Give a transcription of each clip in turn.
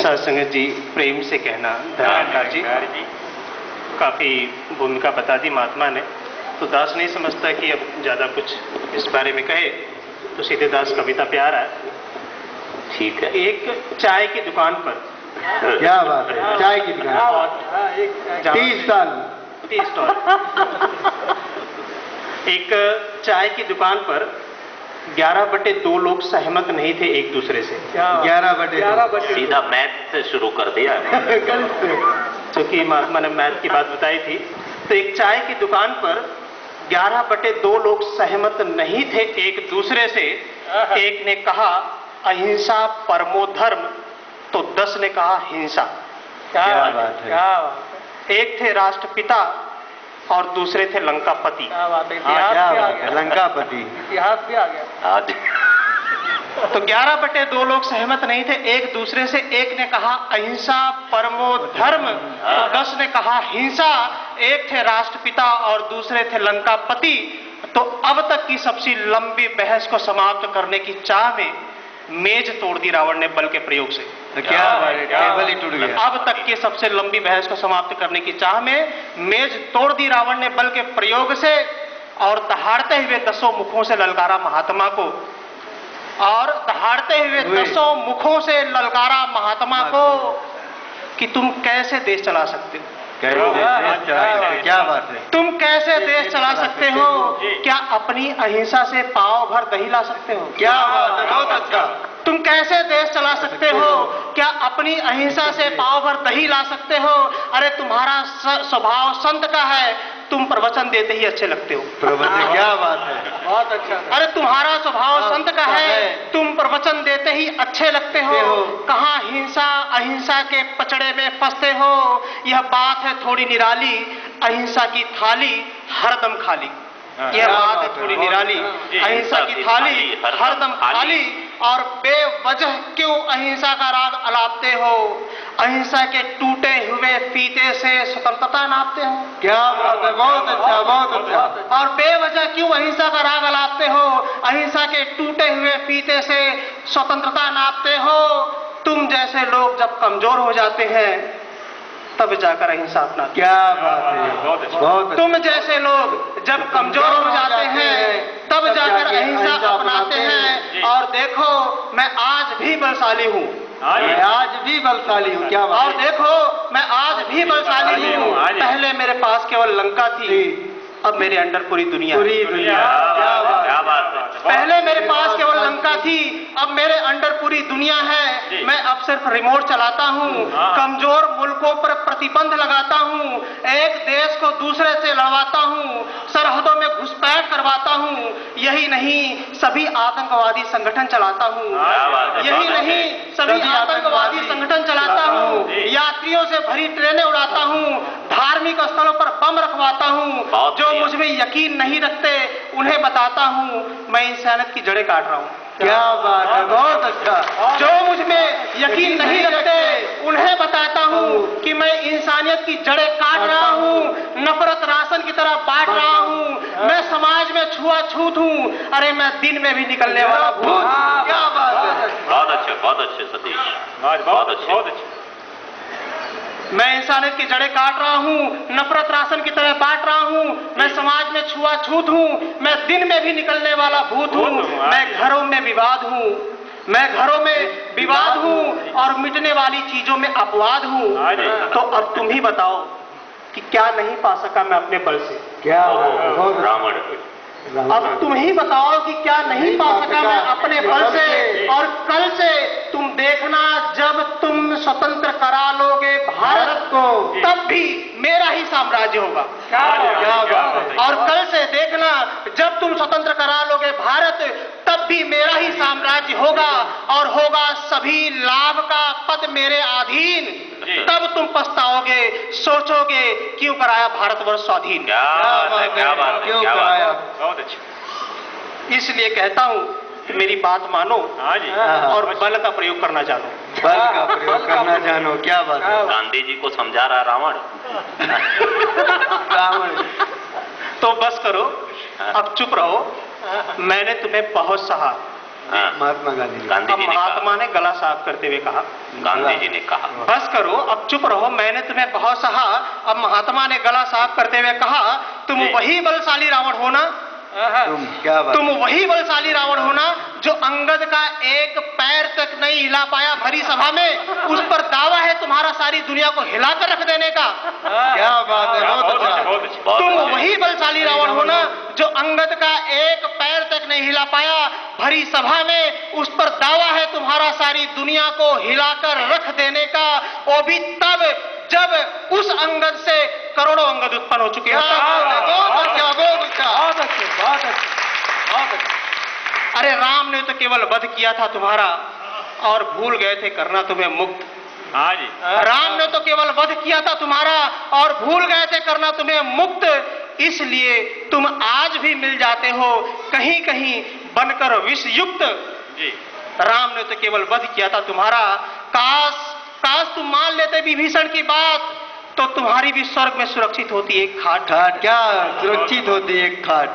साधुसंगत जी, प्रेम से कहना धर्मकार जी, काफी भूमिका बता दी महात्मा ने, तो दास नहीं समझता कि अब ज्यादा कुछ इस बारे में कहे, तो सीधे दास कविता पे आ रहा है। ठीक है। एक चाय की दुकान पर, क्या बात है, चाय की दुकान 30 साल एक चाय की दुकान पर 11/2 लोग सहमत नहीं थे एक दूसरे से। 11/2 सीधा मैथ से शुरू कर दिया। क्योंकि महात्मा ने मैथ की बात बताई थी, तो एक चाय की दुकान पर 11/2 लोग सहमत नहीं थे एक दूसरे से। एक ने कहा अहिंसा परमो धर्म, तो 10 ने कहा हिंसा। क्या बात है। एक थे राष्ट्रपिता और दूसरे थे लंकापति। लंकापति इतिहास भी आ गया। तो 11/2 लोग सहमत नहीं थे एक दूसरे से। एक ने कहा अहिंसा परमो धर्म, तो 10 ने कहा हिंसा। एक थे राष्ट्रपिता और दूसरे थे लंकापति। तो अब तक की सबसे लंबी बहस को समाप्त करने की चाह में मेज तोड़ दी रावण ने बल के प्रयोग से। तो क्या टेबल ही टूट गया। अब तक की सबसे लंबी बहस को समाप्त करने की चाह में मेज तोड़ दी रावण ने बल के प्रयोग से, और दहाड़ते हुए 10 मुखों से ललकारा महात्मा को, और दहाड़ते हुए 10 मुखों से ललकारा महात्मा को कि तुम कैसे देश चला सकते हो। क्या बात है। तुम कैसे देश चला सकते हो, क्या अपनी अहिंसा से पाव भर दही ला सकते हो। क्या बात है, बहुत अच्छा। तुम कैसे देश चला सकते हो, क्या अपनी अहिंसा से पाव भर दही ला सकते हो। अरे तुम्हारा स्वभाव संत का है, तुम प्रवचन देते ही अच्छे लगते हो। प्रवचन, क्या बात है, बहुत अच्छा। अरे तुम्हारा स्वभाव संत का है, तुम प्रवचन देते ही अच्छे लगते हो। कहाँ हिंसा अहिंसा के पचड़े में फंसते हो। यह बात है थोड़ी निराली, अहिंसा की थाली हरदम खाली। यह बात है थोड़ी निराली, अहिंसा की थाली हरदम खाली। और बेवजह क्यों अहिंसा का राग अलापते हो। अहिंसा के टूटे हुए फीते से स्वतंत्रता नापते हो। क्या बात है, बहुत अच्छा, बहुत अच्छा। और बेवजह क्यों अहिंसा का राग अलापते हो। अहिंसा के टूटे हुए फीते से स्वतंत्रता नापते हो। तुम जैसे लोग जब कमजोर हो जाते हैं तब जाकर अहिंसा अपनाते। क्या बात है, बहुत। तुम जैसे लोग जब कमजोर हो जाते हैं तब जाकर अहिंसा अपनाते हैं। और देखो मैं आज भी बलशाली हूँ, मैं आज भी बलशाली हूँ। क्या बात। और देखो मैं आज भी बलशाली हूँ। पहले मेरे पास केवल लंका थी, अब मेरे अंडर पूरी दुनिया। क्या बात है। पहले मेरे पास केवल लंका थी, अब मेरे अंडर पूरी दुनिया है। मैं अब सिर्फ रिमोट चलाता हूँ, कमजोर मुल्कों पर प्रतिबंध लगाता हूँ, एक देश को दूसरे से लड़वाता हूँ, सरहदों में घुसपैठ करवाता हूँ। यही नहीं सभी आतंकवादी संगठन चलाता हूँ। यही नहीं सभी आतंकवादी संगठन चलाता हूँ। यात्रियों से भरी ट्रेनें उड़ाता हूँ, धार्मिक स्थलों पर बम रखवाता हूँ। जो मुझ में यकीन नहीं रखते उन्हें बताता हूँ मैं इंसानियत की जड़ें काट रहा हूँ। क्या बात है, बहुत अच्छा। जो मुझ में यकीन नहीं रखते उन्हें बताता हूँ कि मैं इंसानियत की जड़ें काट रहा हूँ। नफरत राशन की तरह बांट रहा हूँ। मैं समाज में छुआछूत हूँ। अरे मैं दिन में भी निकलने वाला भूत। क्या बात है, बहुत अच्छे सतीश, बहुत अच्छे। मैं इंसानियत की जड़ें काट रहा हूँ, नफरत राशन की तरह बांट रहा हूँ। मैं समाज में छुआछूत हूँ। मैं दिन में भी निकलने वाला भूत हूँ। मैं घरों में विवाद हूँ, मैं घरों में विवाद हूँ और मिटने वाली चीजों में अपवाद हूँ। तो अब तुम ही बताओ कि क्या नहीं पा सका मैं अपने बल से। क्या रावण। अब तुम ही बताओ कि क्या नहीं पा सका मैं अपने बल से। और कल से तुम देखना जब तुम स्वतंत्र करा लोगे भारत को, तब भी मेरा ही साम्राज्य होगा। क्या बात है। और कल से देखना जब तुम स्वतंत्र करा लोगे भारत, तब भी मेरा ही साम्राज्य होगा और होगा सभी लाभ का पद मेरे अधीन। तब तुम पछताओगे, सोचोगे क्यों कराया भारतवर्ष स्वाधीन। क्या बात है, क्यों कराया। बहुत अच्छा। इसलिए कहता हूँ कि मेरी बात मानो और बल का प्रयोग करना जानो। बल का प्रयोग करना जानो। क्या बात है। गांधी जी को समझा रहा रावण। तो बस करो, अब चुप रहो। मैंने तुम्हें बहुत सहा, हाँ। महात्मा गांधी जी। गांधी अब जी ने महात्मा ने गला साफ करते हुए कहा, गांधी जी ने कहा, बस करो, अब चुप रहो, मैंने तुम्हें बहुत सहा। अब महात्मा ने गला साफ करते हुए कहा, तुम जी। वही बलशाली रावण हो ना, तुम क्या बात, तुम वही बलशाली रावण हो ना जो अंगद का एक पैर तक नहीं हिला पाया भरी सभा में। उस पर दावा है तुम्हारा सारी दुनिया को हिलाकर रख देने का। क्या बात है, बहुत अच्छा। तुम वही बलशाली रावण हो ना जो अंगद का एक पैर तक नहीं हिला पाया भरी सभा में। उस पर दावा है तुम्हारा सारी दुनिया को हिलाकर रख देने का, वो भी तब जब उस अंगद से करोड़ों अंगद उत्पन्न हो चुके हैं। बहुत अच्छा, बहुत अच्छा। बहुत अच्छे, बहुत अच्छे, बहुत अच्छे। अरे राम ने तो केवल वध किया था तुम्हारा और भूल गए थे करना तुम्हें मुक्त। हाँ जी, राम ने तो केवल वध किया था तुम्हारा और भूल गए थे करना तुम्हें मुक्त। इसलिए तुम आज भी मिल जाते हो कहीं कहीं बनकर विषयुक्त। जी, राम ने तो केवल वध किया था तुम्हारा। काश तुम मान लेते विभीषण की बात तो तुम्हारी भी स्वर्ग में सुरक्षित होती एक खाट। खाट क्या सुरक्षित होती है, एक खाट।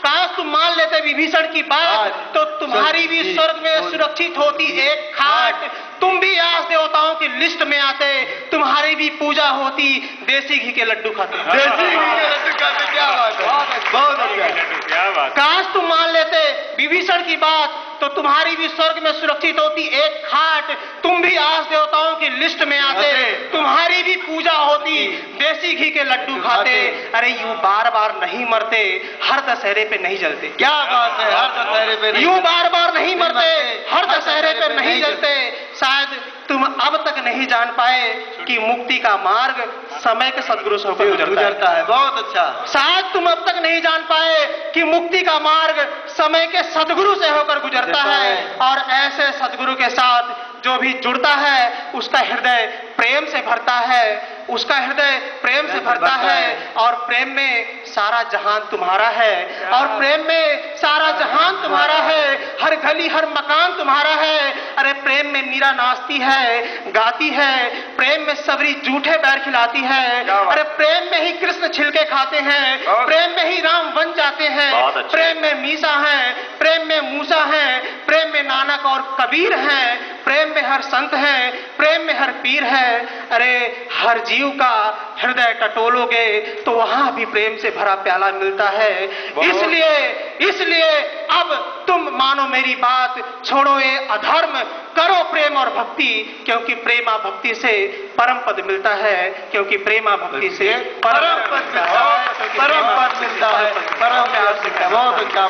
काश तुम मान लेते विभीषण की बात तो तुम्हारी भी स्वर्ग में सुरक्षित होती एक खाट। तुम भी आज देवताओं की लिस्ट में आते, तुम्हारी भी पूजा होती देसी घी के लड्डू खाते। देसी घी के लड्डू खाते, क्या बात है, बहुत अच्छा। क्या बात, काश तुम मान लेते विभीषण की बात तो तुम्हारी भी स्वर्ग में सुरक्षित होती एक खाट। तुम भी आज देवताओं की लिस्ट में आते, तुम्हारी भी पूजा होती देसी घी के लड्डू खाते। अरे यूं बार बार नहीं मरते, हर दशहरे पे नहीं जलते। क्या बात है, हर दशहरे पे नहीं, यूं बार बार नहीं मरते, हर दशहरे पे नहीं जलते। शायद तुम अब तक नहीं जान पाए कि मुक्ति का मार्ग समय के सदगुरु से होकर गुजरता है। बहुत अच्छा। शायद तुम अब तक नहीं जान पाए कि मुक्ति का मार्ग समय के सदगुरु से होकर गुजरता है। और ऐसे सदगुरु के साथ जो भी जुड़ता है उसका हृदय प्रेम से भरता है, उसका हृदय प्रेम से भरता है। और प्रेम में सारा जहान तुम्हारा है, और प्रेम में सारा जहान तुम्हारा है, हर गली हर मकान तुम्हारा है। अरे प्रेम में मीरा नाचती है, गाती है, प्रेम में सबरी जूठे पैर खिलाती है। अरे प्रेम में ही कृष्ण छिलके खाते हैं, प्रेम में ही राम बन जाते हैं। प्रेम में मीसा है, प्रेम में मूसा है, प्रेम में नानक और कबीर हैं, प्रेम में हर संत है, प्रेम में हर पीर है। अरे हर जीव का हृदय टटोलोगे तो वहां भी प्रेम से भरा प्याला मिलता है। इसलिए अब तुम मानो मेरी बात, छोड़ो ये अधर्म, करो प्रेम और भक्ति, क्योंकि प्रेमा भक्ति से परम पद मिलता है। क्योंकि प्रेमा भक्ति से परम पद मिलता है, परम पद मिलता है, परम प्यार मिलता है। बहुत अच्छा।